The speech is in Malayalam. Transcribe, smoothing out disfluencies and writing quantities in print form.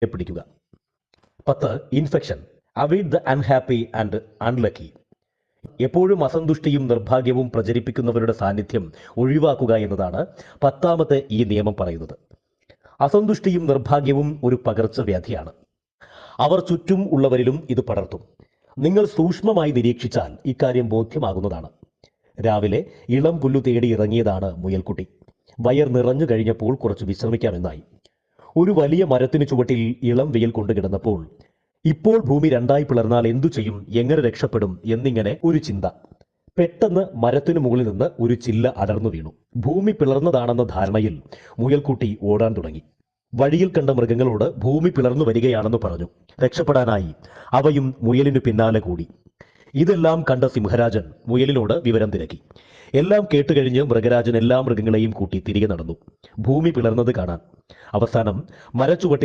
പിടിക്കുക. 10. Infection. Avoid the unhappy and unlucky. എപ്പോഴും അസന്തുഷ്ടിയും നിർഭാഗ്യവും പ്രചരിപ്പിക്കുന്നവരുടെ സാന്നിധ്യം ഒഴിവാക്കുക എന്നതാണ് 10ാമത്തെ ഈ നിയമം പറയുന്നത്. അസന്തുഷ്ടിയും നിർഭാഗ്യവും ഒരു പകർച്ചവ്യാധിയാണ്. അവർ ചുറ്റും ഉള്ളവരിലും ഇത് പടർത്തും. നിങ്ങൾ സൂക്ഷ്മമായി നിരീക്ഷിച്ചാൽ ഇക്കാര്യം ബോധ്യമാകുന്നതാണ്. രാവിലെ ഇളം പുല്ലു തേടി ഇറങ്ങിയതാണ് മുയൽക്കുട്ടി. വയർ നിറഞ്ഞു കഴിഞ്ഞപ്പോൾ കുറച്ച് വിശ്രമിക്കാമെന്നായി. ഒരു വലിയ മരത്തിനു ചുവട്ടിൽ ഇളം വെയിൽ കൊണ്ടു കിടന്നപ്പോൾ ഇപ്പോൾ ഭൂമി രണ്ടായി പിളർന്നാൽ എന്തു ചെയ്യും, എങ്ങനെ രക്ഷപ്പെടും എന്നിങ്ങനെ ഒരു ചിന്ത. പെട്ടെന്ന് മരത്തിനു മുകളിൽ നിന്ന് ഒരു ചില്ല അടർന്നു വീണു. ഭൂമി പിളർന്നതാണെന്ന ധാരണയിൽ മുയൽക്കുട്ടി ഓടാൻ തുടങ്ങി. വഴിയിൽ കണ്ട മൃഗങ്ങളോട് ഭൂമി പിളർന്നു വരികയാണെന്ന് പറഞ്ഞു. രക്ഷപ്പെടാനായി അവയും മുയലിനു പിന്നാലെ കൂടി. ഇതെല്ലാം കണ്ട സിംഹരാജൻ മുയലിനോട് വിവരം തിരക്കി. എല്ലാം കേട്ടുകഴിഞ്ഞ് മൃഗരാജൻ എല്ലാ മൃഗങ്ങളെയും കൂട്ടി തിരികെ നടന്നു, ഭൂമി പിളർന്നത് കാണാൻ. അവസാനം മരച്ചുവട്ടിൽ